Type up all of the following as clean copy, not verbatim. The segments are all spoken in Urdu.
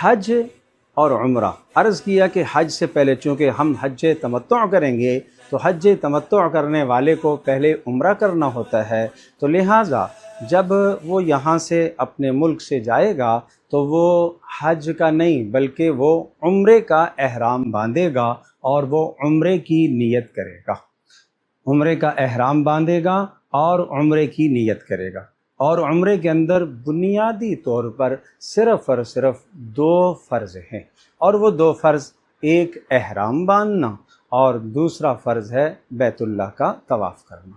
حج اور عمرہ، عرض کیا کہ حج سے پہلے چونکہ ہم حج تمتع کریں گے تو حج تمتع کرنے والے کو پہلے عمرہ کرنا ہوتا ہے، تو لہٰذا جب وہ یہاں سے اپنے ملک سے جائے گا تو وہ حج کا نہیں بلکہ وہ عمرے کا احرام باندھے گا اور وہ عمرے کی نیت کرے گا، عمرے کا احرام باندھے گا اور عمرے کی نیت کرے گا۔ اور عمرے کے اندر بنیادی طور پر صرف اور صرف دو فرض ہیں، اور وہ دو فرض، ایک احرام باندھنا اور دوسرا فرض ہے بیت اللہ کا طواف کرنا۔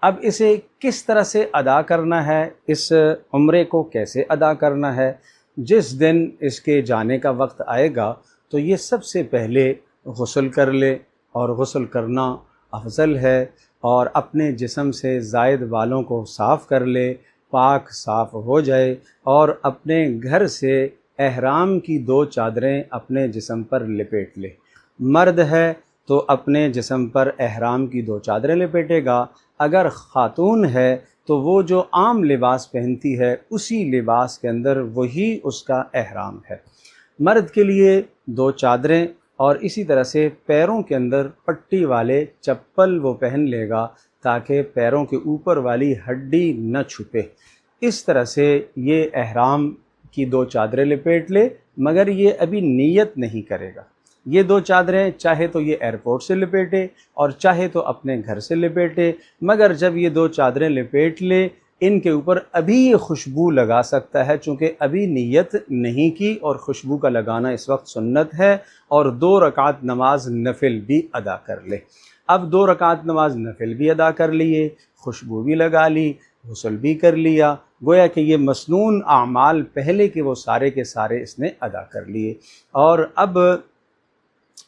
اب اسے کس طرح سے ادا کرنا ہے، اس عمرے کو کیسے ادا کرنا ہے؟ جس دن اس کے جانے کا وقت آئے گا تو یہ سب سے پہلے غسل کر لے، اور غسل کرنا افضل ہے، اور اپنے جسم سے زائد بالوں کو صاف کر لے، پاک صاف ہو جائے، اور اپنے گھر سے احرام کی دو چادریں اپنے جسم پر لپیٹ لے۔ مرد ہے تو اپنے جسم پر احرام کی دو چادریں لپیٹے گا، اگر خاتون ہے تو وہ جو عام لباس پہنتی ہے اسی لباس کے اندر وہی اس کا احرام ہے۔ مرد کے لیے دو چادریں، اور اسی طرح سے پیروں کے اندر پٹی والے چپل وہ پہن لے گا تاکہ پیروں کے اوپر والی ہڈی نہ چھپے۔ اس طرح سے یہ احرام کی دو چادریں لپیٹ لے، مگر یہ ابھی نیت نہیں کرے گا۔ یہ دو چادریں چاہے تو یہ ایئرپورٹ سے لپیٹے اور چاہے تو اپنے گھر سے لپیٹے، مگر جب یہ دو چادریں لپیٹ لے ان کے اوپر ابھی یہ خوشبو لگا سکتا ہے، چونکہ ابھی نیت نہیں کی، اور خوشبو کا لگانا اس وقت سنت ہے، اور 2 رکعت نماز نفل بھی ادا کر لے۔ اب 2 رکعت نماز نفل بھی ادا کر لیے، خوشبو بھی لگا لی، غسل بھی کر لیا، گویا کہ یہ مسنون اعمال پہلے کے وہ سارے کے سارے اس نے ادا کر لیے۔ اور اب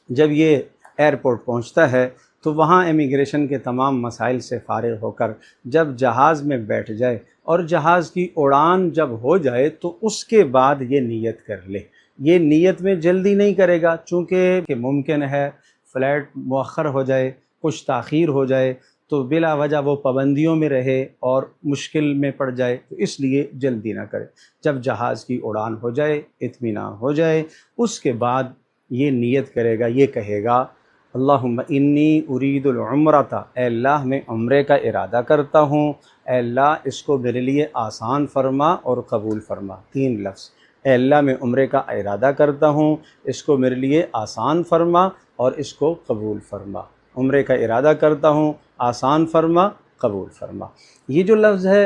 جب یہ ایئرپورٹ پہنچتا ہے تو وہاں امیگریشن کے تمام مسائل سے فارغ ہو کر جب جہاز میں بیٹھ جائے اور جہاز کی اڑان جب ہو جائے تو اس کے بعد یہ نیت کر لے۔ یہ نیت میں جلدی نہیں کرے گا، چونکہ ممکن ہے فلائٹ مؤخر ہو جائے، کچھ تاخیر ہو جائے تو بلا وجہ وہ پابندیوں میں رہے اور مشکل میں پڑ جائے، تو اس لیے جلدی نہ کرے۔ جب جہاز کی اڑان ہو جائے، اطمینان ہو جائے، اس کے بعد یہ نیت کرے گا، یہ کہے گا اللہم انی ارید العمرۃ، اے اللہ میں عمرے کا ارادہ کرتا ہوں، اے اللہ اس کو میرے لیے آسان فرما اور قبول فرما۔ 3 لفظ، اے اللہ میں عمرے کا ارادہ کرتا ہوں، اس کو میرے لیے آسان فرما اور اس کو قبول فرما۔ عمرے کا ارادہ کرتا ہوں، آسان فرما، قبول فرما۔ یہ جو لفظ ہے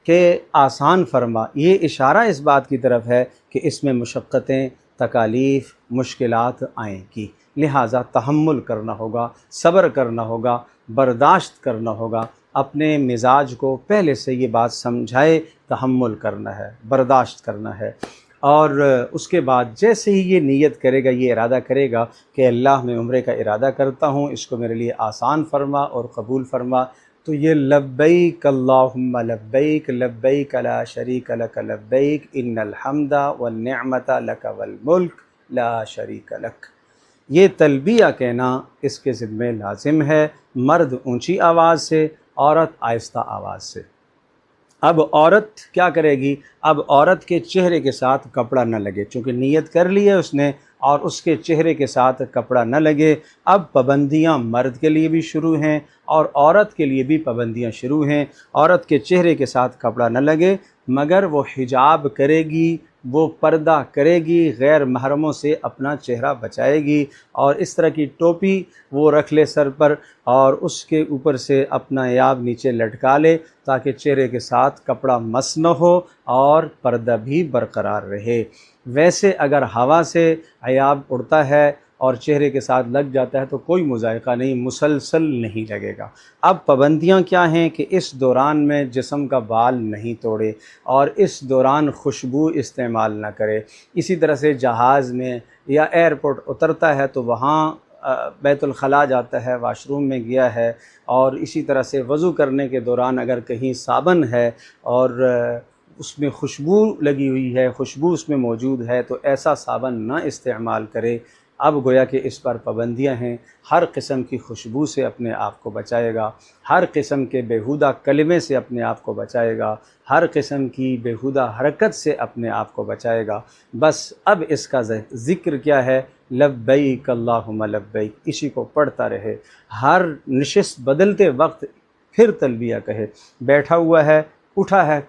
کہ آسان فرما، یہ اشارہ اس بات کی طرف ہے کہ اس میں مشقتیں، تکالیف، مشکلات آئیں گی، لہٰذا تحمل کرنا ہوگا، صبر کرنا ہوگا، برداشت کرنا ہوگا۔ اپنے مزاج کو پہلے سے یہ بات سمجھائے، تحمل کرنا ہے، برداشت کرنا ہے، اور اس کے بعد جیسے ہی یہ نیت کرے گا، یہ ارادہ کرے گا کہ اللہ میں عمرے کا ارادہ کرتا ہوں، اس کو میرے لیے آسان فرما اور قبول فرما، تو یہ لبیک اللہم لبیک لبیک لا شریک لک لبیک ان الحمد والنعمت لک والملک لا شریک لک، یہ تلبیہ کہنا اس کے ذمہ لازم ہے، مرد اونچی آواز سے، عورت آہستہ آواز سے۔ اب عورت کیا کرے گی؟ اب عورت کے چہرے کے ساتھ کپڑا نہ لگے، چونکہ نیت کر لی ہے اس نے، اور اس کے چہرے کے ساتھ کپڑا نہ لگے۔ اب پابندیاں مرد کے لیے بھی شروع ہیں اور عورت کے لیے بھی پابندیاں شروع ہیں۔ عورت کے چہرے کے ساتھ کپڑا نہ لگے، مگر وہ حجاب کرے گی، وہ پردہ کرے گی، غیر محرموں سے اپنا چہرہ بچائے گی، اور اس طرح کی ٹوپی وہ رکھ لے سر پر، اور اس کے اوپر سے اپنا عیاب نیچے لٹکا لے تاکہ چہرے کے ساتھ کپڑا مس نہ ہو اور پردہ بھی برقرار رہے۔ ویسے اگر ہوا سے عیاب اڑتا ہے اور چہرے کے ساتھ لگ جاتا ہے تو کوئی مذائقہ نہیں، مسلسل نہیں لگے گا۔ اب پابندیاں کیا ہیں کہ اس دوران میں جسم کا بال نہیں توڑے، اور اس دوران خوشبو استعمال نہ کرے۔ اسی طرح سے جہاز میں یا ایئرپورٹ اترتا ہے تو وہاں بیت الخلاء جاتا ہے، واش روم میں گیا ہے، اور اسی طرح سے وضو کرنے کے دوران اگر کہیں صابن ہے اور اس میں خوشبو لگی ہوئی ہے، خوشبو اس میں موجود ہے، تو ایسا صابن نہ استعمال کرے۔ اب گویا کہ اس پر پابندیاں ہیں، ہر قسم کی خوشبو سے اپنے آپ کو بچائے گا، ہر قسم کے بیہودہ کلمے سے اپنے آپ کو بچائے گا، ہر قسم کی بیہودہ حرکت سے اپنے آپ کو بچائے گا۔ بس اب اس کا ذکر کیا ہے؟ لبیک اللہم لبیک، اسی کو پڑھتا رہے، ہر نشست بدلتے وقت پھر تلبیہ کہے، بیٹھا ہوا ہے، اٹھا ہے،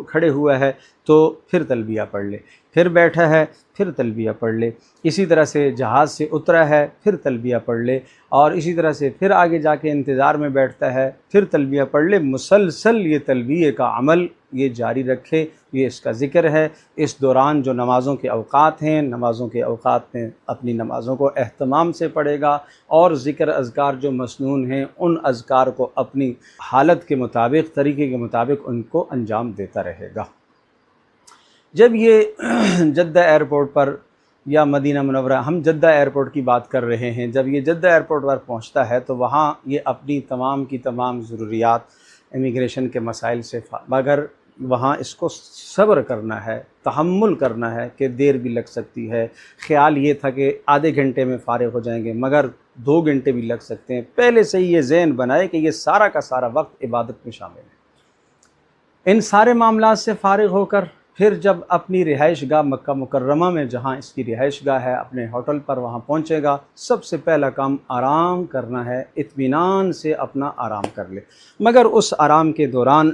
کھڑے ہوا ہے تو پھر تلبیہ پڑھ لے، پھر بیٹھا ہے پھر تلبیہ پڑھ لے، اسی طرح سے جہاز سے اترا ہے پھر تلبیہ پڑھ لے، اور اسی طرح سے پھر آگے جا کے انتظار میں بیٹھتا ہے پھر تلبیہ پڑھ لے۔ مسلسل یہ تلبیہ کا عمل یہ جاری رکھے، یہ اس کا ذکر ہے۔ اس دوران جو نمازوں کے اوقات ہیں، نمازوں کے اوقات میں اپنی نمازوں کو اہتمام سے پڑھے گا، اور ذکر اذکار جو مسنون ہیں ان اذکار کو اپنی حالت کے مطابق، طریقے کے مطابق ان کو انجام دیتا رہے گا۔ جب یہ جدہ ایئرپورٹ پر یا مدینہ منورہ، ہم جدہ ایئرپورٹ کی بات کر رہے ہیں، جب یہ جدہ ایئرپورٹ پر پہنچتا ہے تو وہاں یہ اپنی تمام کی تمام ضروریات امیگریشن کے مسائل سے مگر وہاں اس کو صبر کرنا ہے، تحمل کرنا ہے کہ دیر بھی لگ سکتی ہے۔ خیال یہ تھا کہ آدھے گھنٹے میں فارغ ہو جائیں گے، مگر 2 گھنٹے بھی لگ سکتے ہیں۔ پہلے سے ہی یہ ذہن بنائے کہ یہ سارا کا سارا وقت عبادت میں شامل ہے۔ ان سارے معاملات سے فارغ ہو کر پھر جب اپنی رہائش گاہ مکہ مکرمہ میں جہاں اس کی رہائش گاہ ہے، اپنے ہوٹل پر وہاں پہنچے گا، سب سے پہلا کام آرام کرنا ہے، اطمینان سے اپنا آرام کر لے۔ مگر اس آرام کے دوران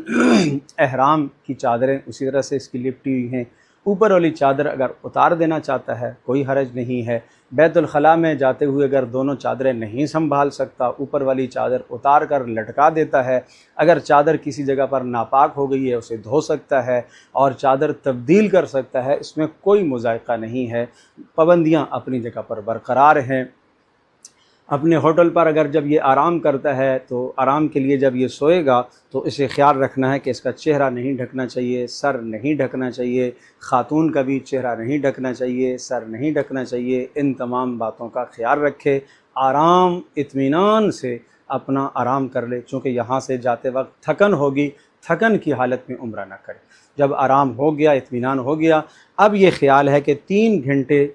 احرام کی چادریں اسی طرح سے اس کی لپٹی ہوئی ہیں، اوپر والی چادر اگر اتار دینا چاہتا ہے کوئی حرج نہیں ہے۔ بیت الخلاء میں جاتے ہوئے اگر دونوں چادریں نہیں سنبھال سکتا، اوپر والی چادر اتار کر لٹکا دیتا ہے۔ اگر چادر کسی جگہ پر ناپاک ہو گئی ہے اسے دھو سکتا ہے اور چادر تبدیل کر سکتا ہے، اس میں کوئی مذائقہ نہیں ہے۔ پابندیاں اپنی جگہ پر برقرار ہیں۔ اپنے ہوٹل پر اگر جب یہ آرام کرتا ہے تو آرام کے لیے جب یہ سوئے گا تو اسے خیال رکھنا ہے کہ اس کا چہرہ نہیں ڈھکنا چاہیے، سر نہیں ڈھکنا چاہیے، خاتون کا بھی چہرہ نہیں ڈھکنا چاہیے، سر نہیں ڈھکنا چاہیے۔ ان تمام باتوں کا خیال رکھے، آرام اطمینان سے اپنا آرام کر لے، چونکہ یہاں سے جاتے وقت تھکن ہوگی، تھکن کی حالت میں عمرہ نہ کرے۔ جب آرام ہو گیا، اطمینان ہو گیا، اب یہ خیال ہے کہ 3 گھنٹے،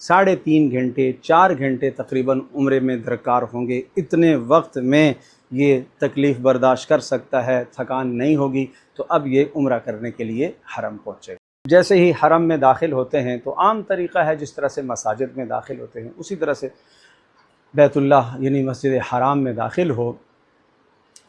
3.5 گھنٹے، 4 گھنٹے تقریباً عمرے میں درکار ہوں گے۔ اتنے وقت میں یہ تکلیف برداشت کر سکتا ہے، تھکان نہیں ہوگی، تو اب یہ عمرہ کرنے کے لیے حرم پہنچے گا۔ جیسے ہی حرم میں داخل ہوتے ہیں تو عام طریقہ ہے جس طرح سے مساجد میں داخل ہوتے ہیں اسی طرح سے بیت اللہ یعنی مسجد حرام میں داخل ہو،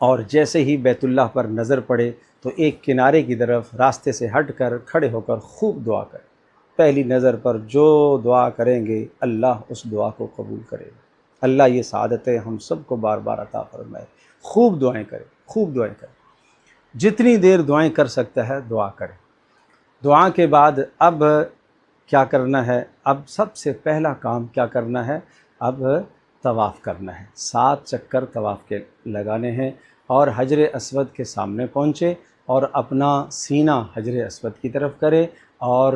اور جیسے ہی بیت اللہ پر نظر پڑے تو ایک کنارے کی طرف راستے سے ہٹ کر کھڑے ہو کر خوب دعا کرے۔ پہلی نظر پر جو دعا کریں گے اللہ اس دعا کو قبول کرے گا۔ اللہ یہ سعادتیں ہم سب کو بار بار عطا فرمائے۔ خوب دعائیں کرے، خوب دعائیں کرے، جتنی دیر دعائیں کر سکتا ہے دعا کرے۔ دعا کے بعد اب کیا کرنا ہے؟ اب سب سے پہلا کام کیا کرنا ہے؟ اب طواف کرنا ہے۔ 7 چکر طواف کے لگانے ہیں، اور حجر اسود کے سامنے پہنچے اور اپنا سینہ حجر اسود کی طرف کرے، اور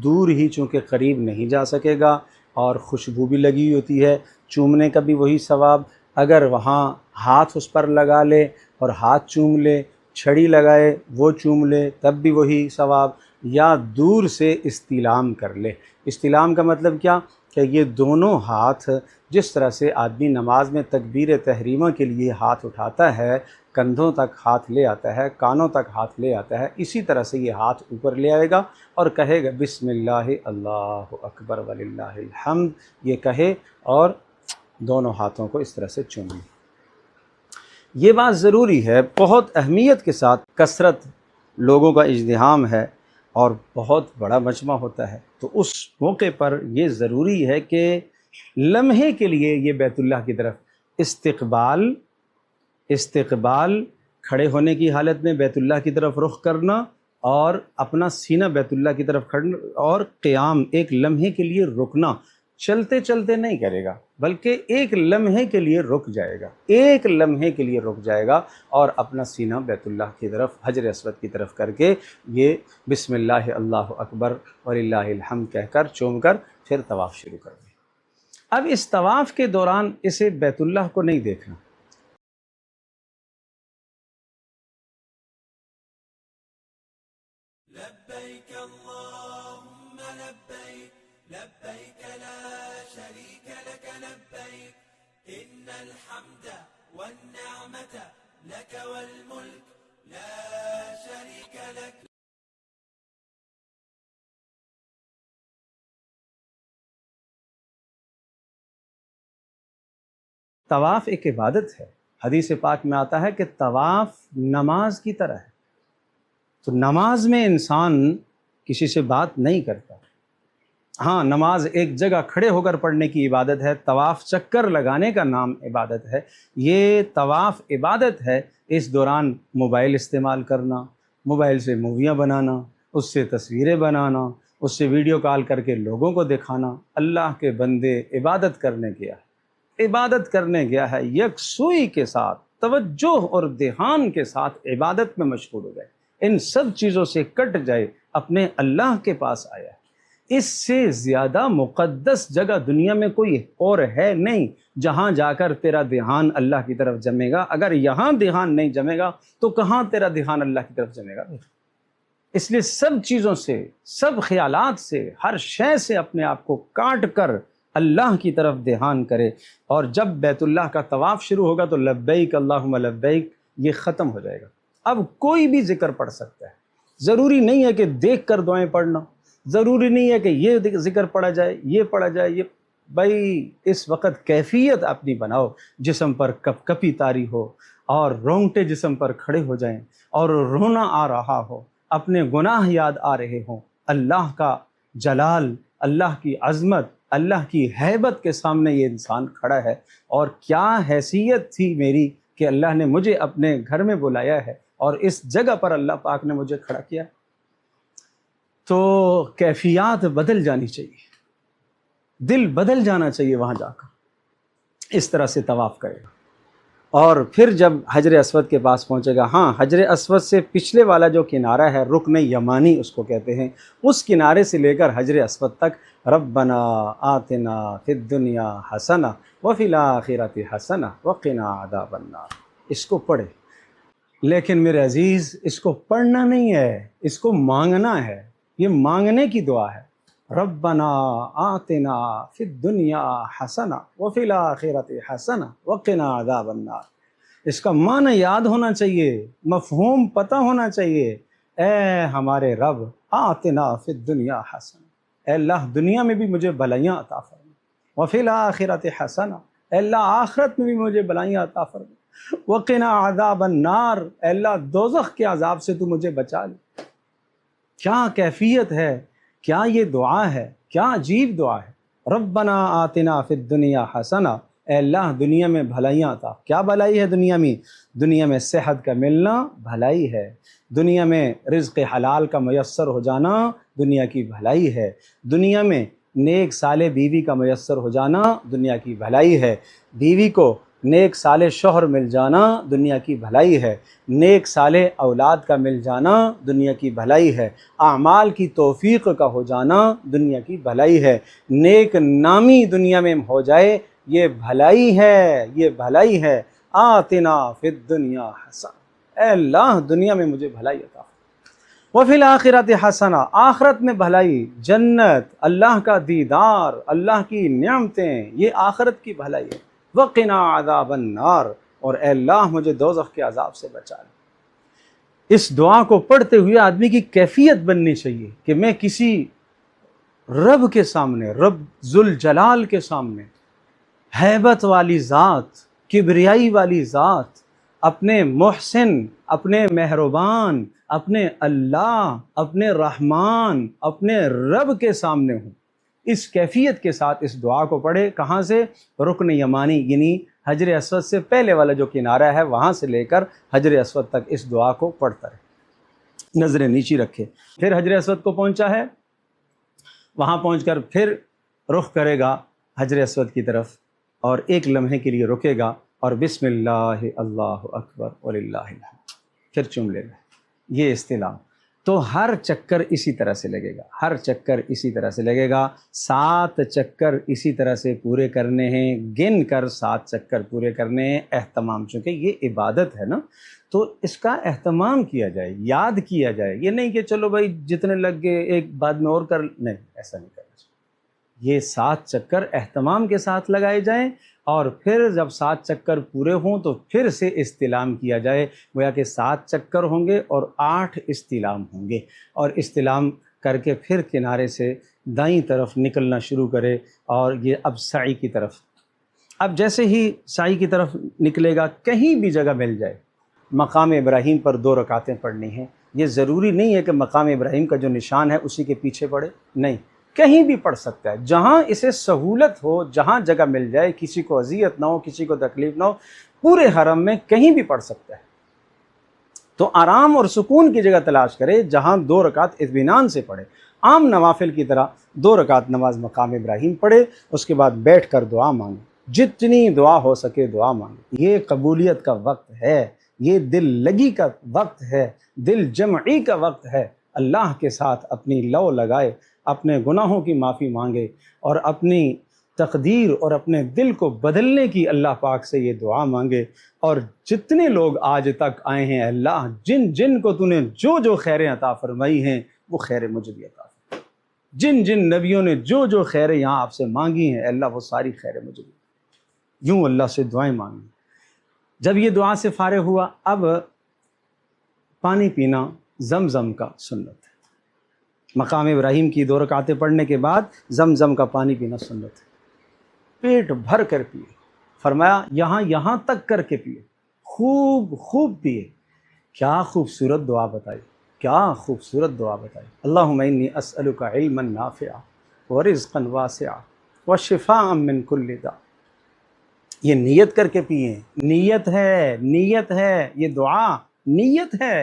دور ہی چونکہ قریب نہیں جا سکے گا، اور خوشبو بھی لگی ہوتی ہے، چومنے کا بھی وہی ثواب۔ اگر وہاں ہاتھ اس پر لگا لے اور ہاتھ چوم لے، چھڑی لگائے وہ چوم لے تب بھی وہی ثواب، یا دور سے استلام کر لے۔ استلام کا مطلب کیا؟ کہ یہ دونوں ہاتھ جس طرح سے آدمی نماز میں تکبیر تحریمہ کے لیے ہاتھ اٹھاتا ہے، کندھوں تک ہاتھ لے آتا ہے، کانوں تک ہاتھ لے آتا ہے، اسی طرح سے یہ ہاتھ اوپر لے آئے گا اور کہے گا بسم اللہ اللہ اکبر وللہ الحمد، یہ کہے اور دونوں ہاتھوں کو اس طرح سے چوم لے۔ یہ بات ضروری ہے، بہت اہمیت کے ساتھ، کثرت لوگوں کا اجتہام ہے اور بہت بڑا مجمع ہوتا ہے، تو اس موقع پر یہ ضروری ہے کہ لمحے کے لیے یہ بیت اللہ کی طرف استقبال کھڑے ہونے کی حالت میں بیت اللہ کی طرف رخ کرنا، اور اپنا سینہ بیت اللہ کی طرف کھڑنا، اور قیام ایک لمحے کے لیے رکنا۔ چلتے چلتے نہیں کرے گا بلکہ ایک لمحے کے لیے رک جائے گا، ایک لمحے کے لیے رک جائے گا، اور اپنا سینہ بیت اللہ کی طرف حجر اسود کی طرف کر کے یہ بسم اللہ اللہ اکبر وللہ الحمد کہہ کر چوم کر پھر طواف شروع کر دے۔ اب اس طواف کے دوران اسے بیت اللہ کو نہیں دیکھنا۔ لبيك اللهم لبيك لبيك لا شريك لك لبيك إن الحمد والنعمة لك والملك لا شريك لك. طواف ایک عبادت ہے. حدیث پاک میں آتا ہے کہ طواف نماز کی طرح ہے. تو نماز میں انسان کسی سے بات نہیں کرتا. ہاں، نماز ایک جگہ کھڑے ہو کر پڑھنے کی عبادت ہے. طواف چکر لگانے کا نام عبادت ہے. یہ طواف عبادت ہے. اس دوران موبائل استعمال کرنا، موبائل سے موویاں بنانا، اس سے تصویریں بنانا، اس سے ویڈیو کال کر کے لوگوں کو دکھانا. اللہ کے بندے عبادت کرنے گیا ہے، عبادت کرنے گیا ہے، یکسوئی کے ساتھ توجہ اور دھیان کے ساتھ عبادت میں مشغول ہو جائے، ان سب چیزوں سے کٹ جائے، اپنے اللہ کے پاس آیا ہے. اس سے زیادہ مقدس جگہ دنیا میں کوئی اور ہے نہیں جہاں جا کر تیرا دھیان اللہ کی طرف جمے گا. اگر یہاں دھیان نہیں جمے گا تو کہاں تیرا دھیان اللہ کی طرف جمے گا؟ اس لیے سب چیزوں سے، سب خیالات سے، ہر شے سے اپنے آپ کو کاٹ کر اللہ کی طرف دھیان کرے. اور جب بیت اللہ کا طواف شروع ہوگا تو لبیک اللہم لبیک یہ ختم ہو جائے گا. اب کوئی بھی ذکر پڑھ سکتا ہے. ضروری نہیں ہے کہ دیکھ کر دعائیں پڑھنا، ضروری نہیں ہے کہ یہ ذکر پڑھا جائے، یہ پڑھا جائے. یہ بھائی اس وقت کیفیت اپنی بناؤ، جسم پر کپ کپی طاری ہو اور رونگٹے جسم پر کھڑے ہو جائیں اور رونا آ رہا ہو، اپنے گناہ یاد آ رہے ہوں. اللہ کا جلال، اللہ کی عظمت، اللہ کی ہیبت کے سامنے یہ انسان کھڑا ہے. اور کیا حیثیت تھی میری کہ اللہ نے مجھے اپنے گھر میں بلایا ہے اور اس جگہ پر اللہ پاک نے مجھے کھڑا کیا. تو کیفیات بدل جانی چاہیے، دل بدل جانا چاہیے وہاں جا کر. اس طرح سے طواف کرے گا. اور پھر جب حجر اسود کے پاس پہنچے گا، ہاں حجر اسود سے پچھلے والا جو کنارہ ہے، رکن یمانی اس کو کہتے ہیں، اس کنارے سے لے کر حجر اسود تک ربنا آتنا فی الدنیا حسنہ وفی الآخرۃ حسنہ وقنا عذاب النار. اس کو پڑھے. لیکن میرے عزیز، اس کو پڑھنا نہیں ہے، اس کو مانگنا ہے. یہ مانگنے کی دعا ہے. ربنا آتنا فی الدنیا حسنہ وفی الآخرۃ حسنہ وقنا عذاب النار. اس کا معنی یاد ہونا چاہیے، مفہوم پتہ ہونا چاہیے. اے ہمارے رب، آتنا فی الدنیا حسنہ، اے اللہ دنیا میں بھی مجھے بھلائیاں عطا فرما. وفی الآخرۃ حسنہ، اے اللہ آخرت میں بھی مجھے بھلائیاں عطا فرما. وقنا عذاب النار، اے اللہ دوزخ کے عذاب سے تو مجھے بچا لے. کیا کیفیت ہے، کیا یہ دعا ہے، کیا عجیب دعا ہے. ربنا آتنا فی الدنیا حسنہ، اے اللہ دنیا میں بھلائیاں عطا. کیا بھلائی ہے دنیا میں؟ دنیا میں صحت کا ملنا بھلائی ہے، دنیا میں رزق حلال کا میسر ہو جانا دنیا کی بھلائی ہے، دنیا میں نیک صالح بیوی کا میسر ہو جانا دنیا کی بھلائی ہے، بیوی کو نیک صالح شوہر مل جانا دنیا کی بھلائی ہے، نیک صالح اولاد کا مل جانا دنیا کی بھلائی ہے، اعمال کی توفیق کا ہو جانا دنیا کی بھلائی ہے، نیک نامی دنیا میں ہو جائے یہ بھلائی ہے، یہ بھلائی ہے. آتنا فی الدنیا حسنہ، اے اللہ دنیا میں مجھے بھلائی عطا. وفی الآخرۃ حسنہ، آخرت میں بھلائی، جنت، اللہ کا دیدار، اللہ کی نعمتیں، یہ آخرت کی بھلائی ہے. وقنا عذاب النار، اور اے اللہ مجھے دوزخ کے عذاب سے بچا لے. اس دعا کو پڑھتے ہوئے آدمی کی کیفیت بننی چاہیے کہ میں کسی رب کے سامنے، رب ذوالجلال کے سامنے، ہیبت والی ذات، کبریائی والی ذات، اپنے محسن، اپنے مہربان، اپنے اللہ، اپنے رحمان، اپنے رب کے سامنے ہوں. اس کیفیت کے ساتھ اس دعا کو پڑھے. کہاں سے؟ رکن یمانی، یعنی حجر اسود سے پہلے والا جو کنارہ ہے وہاں سے لے کر حجر اسود تک اس دعا کو پڑھتا رہے، نظریں نیچی رکھے. پھر حجر اسود کو پہنچا ہے، وہاں پہنچ کر پھر رخ کرے گا حجر اسود کی طرف اور ایک لمحے کے لیے رکے گا اور بسم اللہ اللہ اکبر وللہ الحمد پھر چوم لے گا. یہ اصطلاح. تو ہر چکر اسی طرح سے لگے گا، ہر چکر اسی طرح سے لگے گا. 7 چکر اسی طرح سے پورے کرنے ہیں، گن کر 7 چکر پورے کرنے ہیں. اہتمام، چونکہ یہ عبادت ہے نا تو اس کا اہتمام کیا جائے، یاد کیا جائے. یہ نہیں کہ چلو بھائی جتنے لگ گئے ایک بعد میں اور کر، نہیں، ایسا نہیں کرنا چاہیے. یہ 7 چکر اہتمام کے ساتھ لگائے جائیں، اور پھر جب 7 چکر پورے ہوں تو پھر سے استلام کیا جائے، گویا کہ 7 چکر ہوں گے اور 8 استلام ہوں گے، اور استلام کر کے پھر کنارے سے دائیں طرف نکلنا شروع کرے، اور یہ اب سعی کی طرف۔ اب جیسے ہی سعی کی طرف نکلے گا، کہیں بھی جگہ مل جائے، مقام ابراہیم پر 2 رکعتیں پڑھنی ہیں۔ یہ ضروری نہیں ہے کہ مقام ابراہیم کا جو نشان ہے اسی کے پیچھے پڑھے، نہیں، کہیں بھی پڑھ سکتا ہے، جہاں اسے سہولت ہو، جہاں جگہ مل جائے، کسی کو اذیت نہ ہو، کسی کو تکلیف نہ ہو، پورے حرم میں کہیں بھی پڑھ سکتا ہے۔ تو آرام اور سکون کی جگہ تلاش کرے جہاں 2 رکعت اطمینان سے پڑھے، عام نوافل کی طرح 2 رکعت نماز مقام ابراہیم پڑھے، اس کے بعد بیٹھ کر دعا مانگے، جتنی دعا ہو سکے دعا مانگے۔ یہ قبولیت کا وقت ہے، یہ دل لگی کا وقت ہے، دل جمعی کا وقت ہے۔ اللہ کے ساتھ اپنی لو لگائے، اپنے گناہوں کی معافی مانگے، اور اپنی تقدیر اور اپنے دل کو بدلنے کی اللہ پاک سے یہ دعا مانگے۔ اور جتنے لوگ آج تک آئے ہیں، اللہ جن جن کو تو نے جو جو خیریں عطا فرمائی ہیں وہ خیر مجھے بھی عطا فرما، جن جن نبیوں نے جو جو خیریں یہاں آپ سے مانگی ہیں اللہ وہ ساری خیریں مجھے بھی۔ یوں اللہ سے دعائیں مانگی۔ جب یہ دعا سے فارغ ہوا، اب پانی پینا زمزم کا سنت ہے۔ مقام ابراہیم کی 2 رکعتیں پڑھنے کے بعد زمزم کا پانی پینا سنت ہے۔ پیٹ بھر کر پیے، فرمایا یہاں تک کر کے پیے، خوب خوب پیے۔ کیا خوبصورت دعا بتائی، کیا خوبصورت دعا بتائی۔ اللہم انی اسألک علما نافعا ورزقا واسعا وشفاء من کل داء۔ یہ نیت کر کے پیئیں، نیت ہے، نیت ہے، یہ دعا نیت ہے۔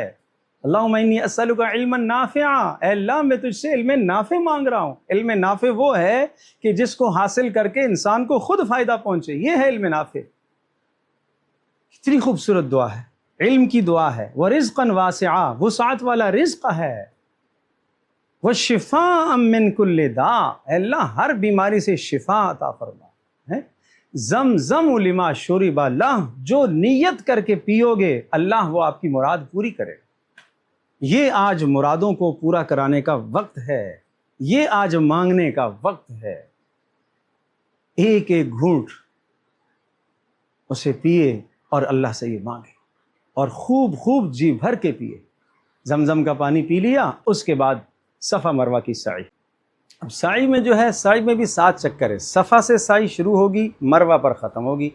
اللہم انی اسألک علما نافعا، اے اللہ میں تجھ سے علم نافع مانگ رہا ہوں۔ علم نافع وہ ہے کہ جس کو حاصل کر کے انسان کو خود فائدہ پہنچے، یہ ہے علم نافع۔ کتنی خوبصورت دعا ہے، علم کی دعا ہے۔ وَرِزْقًا وَاسِعًا، وسعت والا رزق ہے۔ وَشِفَاءً مِّن كُلِّ دَاءٍ، اے اللہ ہر بیماری سے شفا عطا فرما۔ زمزم لما شرب، اللہ جو نیت کر کے پیو گے اللہ وہ آپ کی مراد پوری کرے۔ یہ آج مرادوں کو پورا کرانے کا وقت ہے، یہ آج مانگنے کا وقت ہے۔ ایک ایک گھونٹ اسے پیے اور اللہ سے یہ مانگے، اور خوب خوب جی بھر کے پیے۔ زمزم کا پانی پی لیا، اس کے بعد صفا مروہ کی سعی۔ اب سعی میں جو ہے، سعی میں بھی 7 چکر ہے۔ صفا سے سعی شروع ہوگی، مروہ پر ختم ہوگی،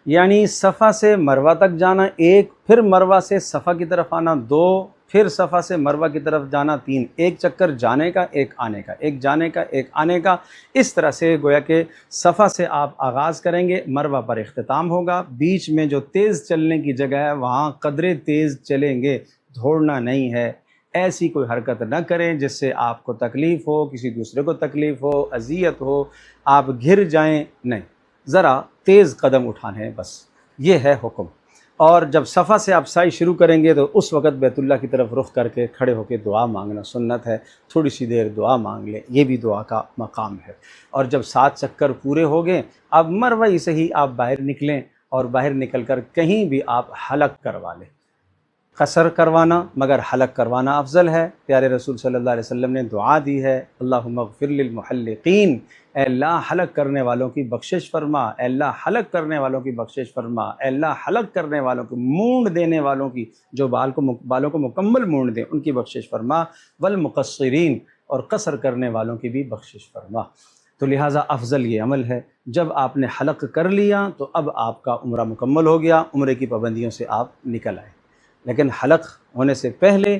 یعنی صفا سے مروہ تک جانا 1، پھر مروہ سے صفا کی طرف آنا 2، پھر صفا سے مروہ کی طرف جانا 3۔ 1 چکر جانے کا، 1 آنے کا، 1 جانے کا، 1 آنے کا۔ اس طرح سے گویا کہ صفا سے آپ آغاز کریں گے، مروہ پر اختتام ہوگا۔ بیچ میں جو تیز چلنے کی جگہ ہے وہاں قدرے تیز چلیں گے، دوڑنا نہیں ہے۔ ایسی کوئی حرکت نہ کریں جس سے آپ کو تکلیف ہو، کسی دوسرے کو تکلیف ہو، اذیت ہو، آپ گر جائیں، نہیں، ذرا تیز قدم اٹھانے ہیں بس، یہ ہے حکم۔ اور جب صفا سے آپ سعی شروع کریں گے تو اس وقت بیت اللہ کی طرف رخ کر کے کھڑے ہو کے دعا مانگنا سنت ہے۔ تھوڑی سی دیر دعا مانگ لیں، یہ بھی دعا کا مقام ہے۔ اور جب 7 چکر پورے ہو گئے، اب مروہ سے ہی آپ باہر نکلیں، اور باہر نکل کر کہیں بھی آپ حلق کروا لیں۔ قصر کروانا مگر حلق کروانا افضل ہے۔ پیارے رسول صلی اللہ علیہ وسلم نے دعا دی ہے، اللہم اغفر للمحلقین، اے اللہ حلق کرنے والوں کی بخشش فرما، اے اللہ حلق کرنے والوں کی بخشش فرما، اے اللہ حلق کرنے والوں کی، مونڈ دینے والوں کی، جو بالوں کو مکمل مونڈ دیں ان کی بخشش فرما، والمقصرین، اور قصر کرنے والوں کی بھی بخشش فرما۔ تو لہٰذا افضل یہ عمل ہے۔ جب آپ نے حلق کر لیا تو اب آپ کا عمرہ مکمل ہو گیا، عمرے کی پابندیوں سے آپ نکل آئے۔ لیکن حلق ہونے سے پہلے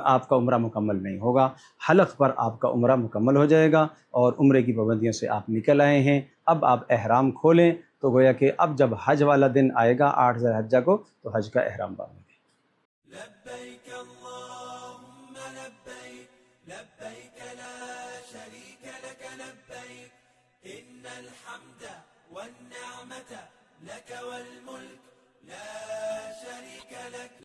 آپ کا عمرہ مکمل نہیں ہوگا، حلق پر آپ کا عمرہ مکمل ہو جائے گا، اور عمرے کی پابندیوں سے آپ نکل آئے ہیں۔ اب آپ احرام کھولیں، تو گویا کہ اب جب حج والا دن آئے گا 8 ذی الحجہ کو، تو حج کا احرام باندھیں گے۔ لبيك اللهم لبيك لبيك لا شريك لك لبيك إن الحمد والنعمة لك والملك لا شريك لك